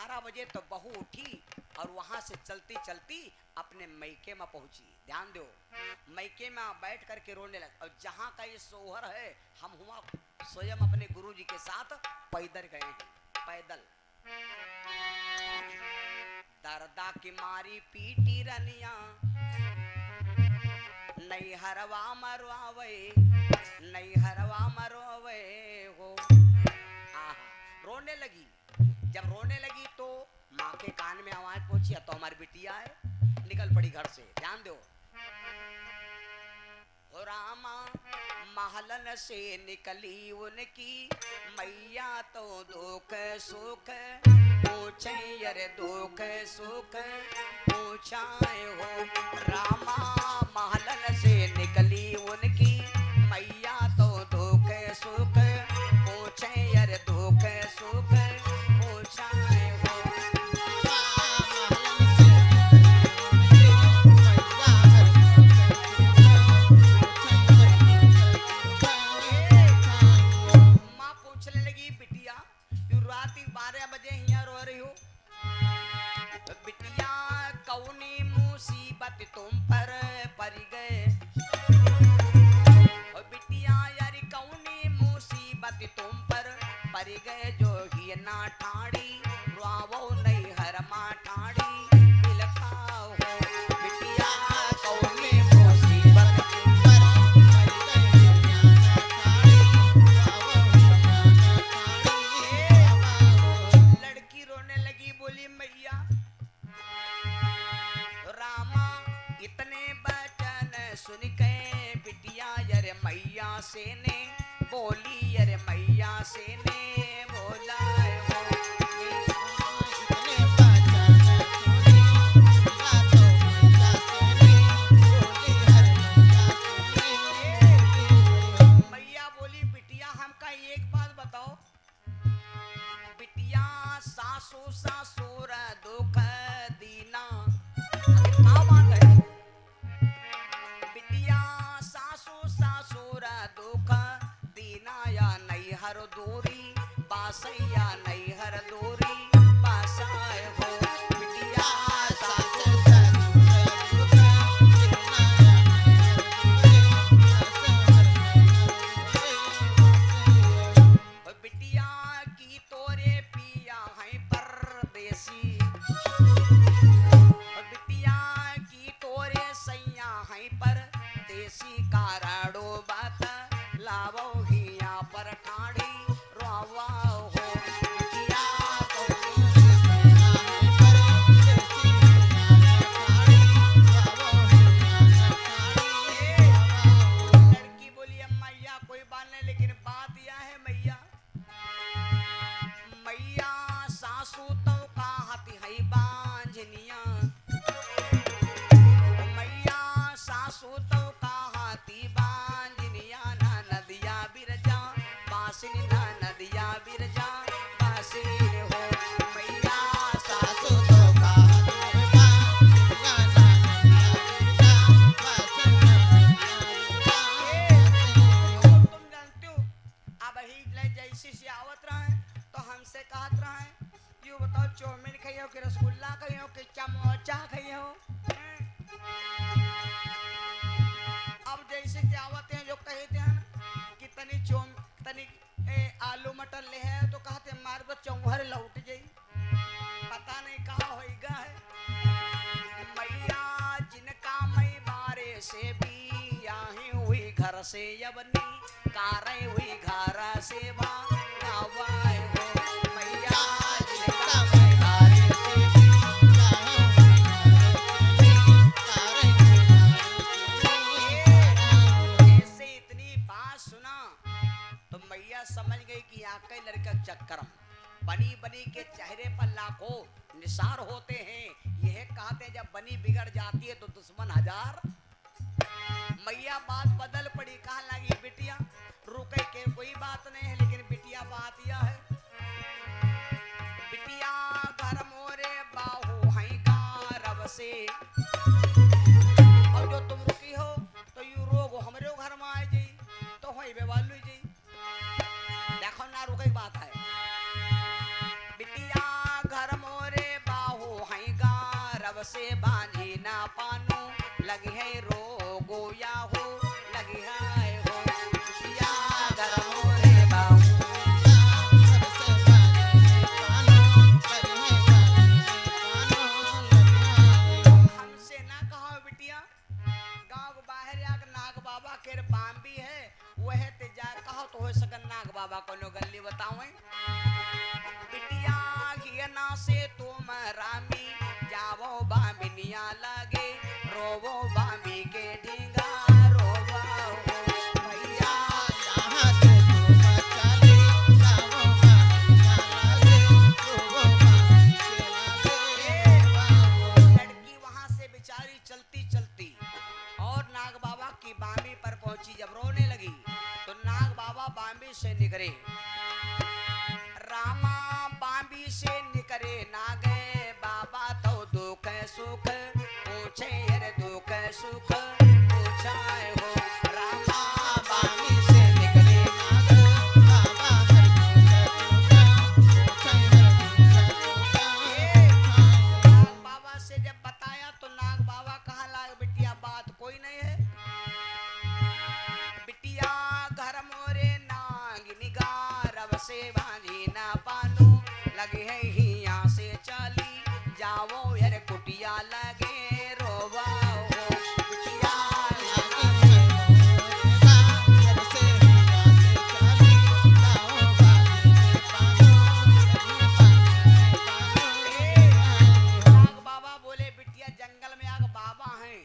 12 बजे तो बहू उठी और वहां से चलती चलती अपने मैके में पहुंची। ध्यान दो, मैके में बैठ करके रोने लगी। और जहां का ये सोहर है, हम हुआ स्वयं अपने गुरुजी के साथ पैदल गए हैं, पैदल। दर्दा की मारी पीटी रनिया, नहीं हरवा मरवावे, नहीं हरवा मरवावे हो। आहा, रोने लगी। जब रोने लगी तो माँ के कान में आवाज पहुंची, तो हमारी बिटिया है, निकल पड़ी घर से। ध्यान दो, रामा महलन से निकली उनकी मैया तो दुख सुख पूछे, अरे दुख सुख पूछाए हो। रामा महलन से निकली उनकी मैया तो दुख सुख पूछे, अरे दुख सुख पूछाए हो। रात 12 बजे यहाँ रो रही हो, बिटिया कौनी मुसीबत तुम पर पड़ गए। बिटिया यार कौनी मुसीबत तुम पर पड़ गए, जो ही ना ठाड़ी रुआवो नहीं हर माँ ठाड़ी बिलखाओ हो। बिटिया कौनी मुसीबत तुम पर पड़ गए, बोली मैया रामा इतने बचन सुन के बिटिया अरे मैया से ने बोली, अरे मैया से ने बोला मैया बोली बिटिया हमका एक बात बताओ, बिटिया सासू सासुर दुख दीना, क्या बात है? बिटिया सासू सासुर दुख दीना, या नैहर दूरी बासैया नैहर दूरी बासाए हो। बिटिया सासू बिटिया की तोरे पिया है परदेसी, बिटिया की तोरे सैया है परदेसी, काराडो बात लावो हिया पर ठाड़ी रोवा हो। बिटिया लड़की बोली मैया कोई बात नहीं, लेकिन बात यह है मैया, मैया सासू तो कहती है बांझनिया, मैया सासू तो कहती बांझनिया, ना नदिया बिरजा बासिनी, ना नदिया बिरजा बासिनी हो। मैया सासू तो कहती बांझनिया, ना नदिया बिरजा। तुम जानते हो अब ही जैसी से आवत रहे तो हमसे कहत रहे यू बताओ चौमिन खाइयो कि रसगुल्ला खाइयो कि चमोचा खाइयो। अब जैसे से आवते हैं जो कहते हैं कि तनी आलू मटर ले है तो कहते मार तो चौहर लौट जाई, पता नहीं कहाँ होएगा है। मैया जिनका मैं बारे से भी आही हुई घर से यवनी कारे हुई घरा से बावाए हो। मैया जिनका मैं बारे से भी ऐसे इतनी बात सुना तो मैया समझ गई कि आके लड़का चक्कर बनी बनी के चेहरे पर लाखों निसार होते हैं। यह कहते हैं जब बनी बिगड़ जाती है तो दुश्मन हजार। मैया बात बदल पड़ी, कहा लगी बिटिया रुके के कोई बात नहीं है, लेकिन बिटिया बात यह है, बिटिया घर मोरे बाहू है का रब से, और जो तुम रुकी हो तो यू रोग हमरे घर में आ जाई तो होई बेवालू जाई। देखो ना रुके बात है, बिटिया घर मोरे से बांधी ना पानो लगी है रोगो या हो लगी है हो बिटिया घर मोरे बाबू हमसे ना कहो बिटिया गांव बाहर आग नाग बाबा के बाम्बी है वह ते जा कहो तो हो सकन नाग बाबा को नो गल्ली बतावे बिटिया घियना से तुम रामी जावो बामिनिया लगे रोवो बामी के ढींगा रोवा हो भैया जहाँ से तुम चले जाओ बामिनिया लगे रोवो बामी के लगे बाबू। लड़की वहां से बेचारी चलती चलती और नाग बाबा की बामी पर पहुंची जब रोने लगी तो नाग बाबा बामी से निकले रामा बामी से निकले नागे बाबा तो दुख सुख पूछे अरे दुख सुख पूछाए हो रामा बामी से निकले नाग बाबा हर पूछे नाग बाबा से जब बताया तो नाग बाबा कहा लाग बिटिया बात कोई नहीं है बिटिया घर मोरे नाग निगार से बांधी ना पानो लगे है हिया से चली जाओ यार कुटिया लगे रोवा हो बिटिया नाग बाबा बोले बिटिया जंगल में आग बाबा हैं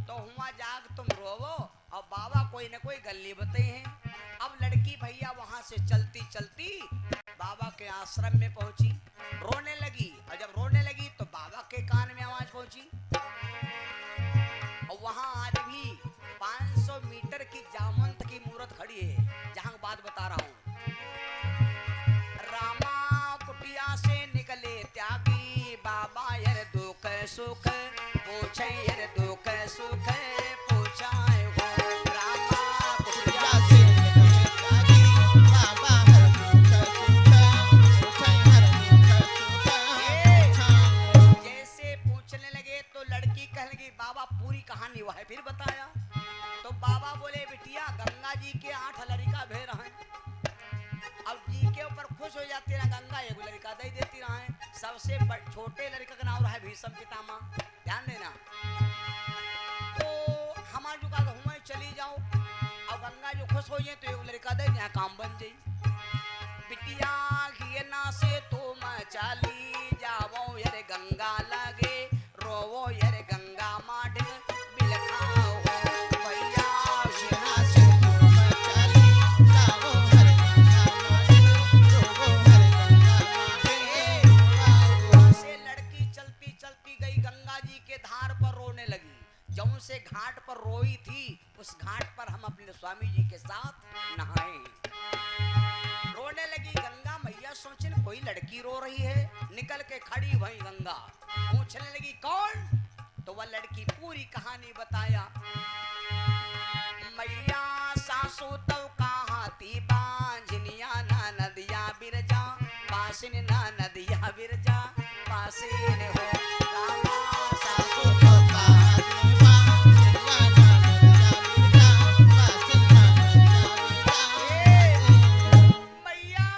तो हुआ जाग तुम रोवो और बाबा कोई न कोई गल्ली बताई हैं अब लड़की भैया वहां से चलती चलती बाबा के आश्रम में पहुंची रोने लगी और जब रोने लगी तो बाबा के कान में आवाज पहुंची और वहां आज भी 500 मीटर की जामंत की मूर्त खड़ी है जहां बात बता रहा हूं रामा कुटिया से निकले त्यागी बाबा यार दुख सुख पूछे यार दुख सुख पूछाए हो रामा कुटिया से जैसे पूछने लगे तो लड़की कहने लगी बाबा पूरी कहानी वह फिर बताया तो बाबा बोले बिटिया गंगा जी के 8 लड़का भेड़ हैं अब जी के ऊपर खुश हो जाती ना गंगा एक लड़का दे देती रहे सबसे छोटे लड़का का नाम रहा है भीष्म पितामह ध्यान देना तो हमारे जो कहा हुआ चली जाओ अब गंगा जो खुश हो जाए तो एक लड़का दे यहाँ काम बन जाई बिटिया घियना से तुम चली जाओ यारे गंगा लगे रोवो यारे गंगा माढ़ बिलखाओ भैया घियना से तुम चली जाओ हर गंगा से लड़की चलती चलती गई गंगा जी के धार पर रोने लगी जौन से घाट पर रोई थी उस घाट पर हम अपने स्वामी जी के साथ नहाए रोने लगी गंगा मैया सोचने कोई लड़की रो रही है निकल के खड़ी वही गंगा पूछने लगी कौन तो वह लड़की पूरी कहानी बताया मैया सासू तो कहाँ थी बांझनिया ना नदिया बिरजा पासिन ना नदिया बिरजा पासिन हो रामा सासू तो मैया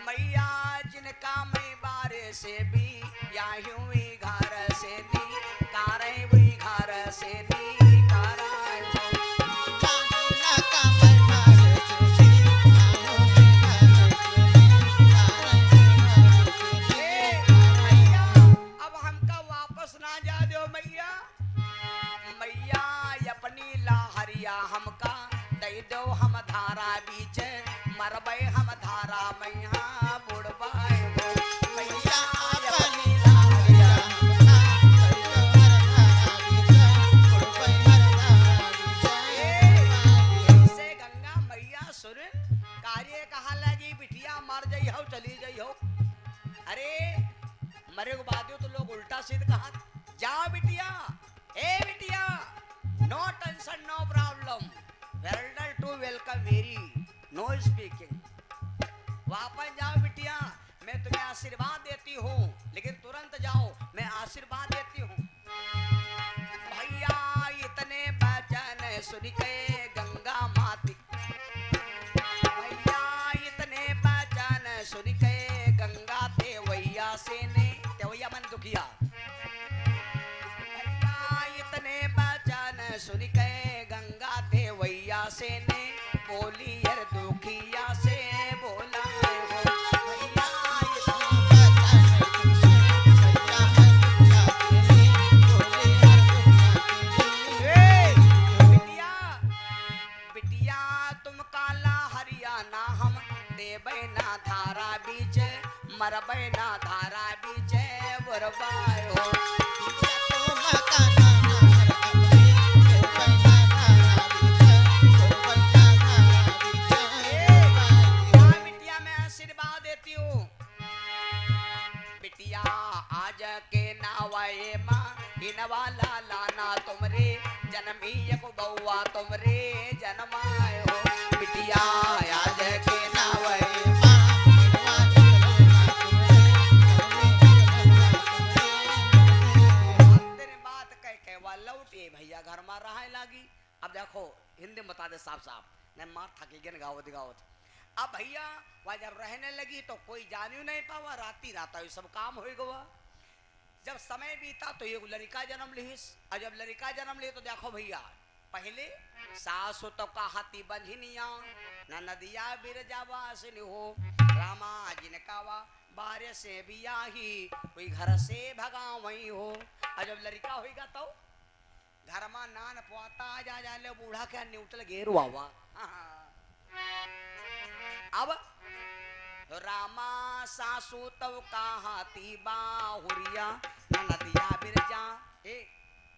मैया जिनका मैं बारे से भी या हुई घर से दी कारे हुई घर से दी कारा अब हमका वापस ना जा दो मैया मैया अपनी लाहरिया हमका दे दो हम धारा बीच मरबे हम धारा मैया बुड़बाए हो मैया अपनी लाहरिया से गंगा मैया सुर कार्य कहा लगी बिटिया मर जाइ हो चली जाइ हो अरे मरे को बाद तो लोग उल्टा सीध कहा जाओ बिटिया ए बिटिया no tension no problem welder to welcome very no speaking वापस जाओ बिटिया मैं तुम्हें आशीर्वाद देती हूँ लेकिन तुरंत जाओ मैं आशीर्वाद देती हूँ। भैया इतने वचन सुन के गंगा माती, भैया इतने वचन सुन के गंगा देवैया से ने, देवैया मन दुखिया, भैया इतने वचन सुन के गंगा देवैया से ने बोली यार दुखिया से बोला हो। भैया बिटिया बिटिया तुम काला हरियाणा हम देबै ना धारा बीच, मरबै ना धारा बीच बरबाय हो। बिटिया मैं आशीर्वाद देती हूँ। बिटिया आज के नावाए माँ इनवाला लाना तुमरे जन्मी को बउआ तुमरे जन्माए हो। बिटिया आज के नावाए बात कह के वह लौटे भैया घर में रहा लागी। अब देखो हिंदी में बता दे साफ साफ, नहीं मार थकी गन गावत गावत। अब भैया वह जब रहने लगी तो कोई जान ही नहीं पावा, राती रात ये सब काम हो गवा। जब समय बीता तो एक लड़का जन्म लिहिस, और जब लड़का जन्म लिए तो देखो भैया पहले सासु तो का हाथी बंझनिया न नदिया बिर जावा सिन हो, रामा जिनकावा बारे से बियाही कोई घर से भगा वही हो। और जब लड़का होगा तो घर में नान पोता जा जाले बूढ़ा के न्यूटल घेरू आवा। अब रामा सासू तव कहाती बाहुरिया न नदिया बिरजा, ए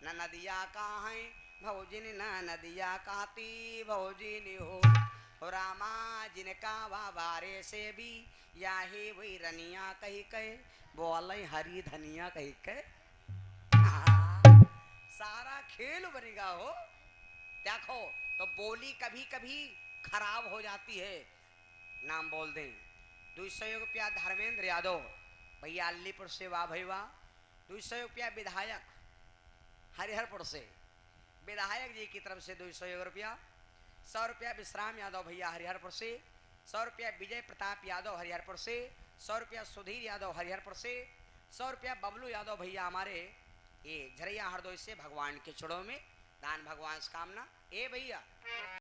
न नदिया कहाँ है भौजिन न नदिया कहती भौजिन हो। रामा जिनका बारे से भी याही वही रनिया कही कहे बोले हरी धनिया कही कहे। सारा खेल बनेगा हो। देखो तो बोली कभी कभी खराब हो जाती है। नाम बोल दें 200 रुपया धर्मेंद्र यादव भैया अलीपुर से, वाह भाई वाह। 200 रुपया विधायक हरिहरपुर से, विधायक जी की तरफ से 200 रुपया। 100 रुपया विश्राम यादव भैया हरिहरपुर से। 100 रुपया विजय प्रताप यादव हरिहरपुर से। 100 रुपया सुधीर यादव हरिहरपुर से। 100 रुपया बबलू यादव भैया हमारे ये झरिया हरदोई से, भगवान के चरणों में दान भगवान से कामना। ए भैया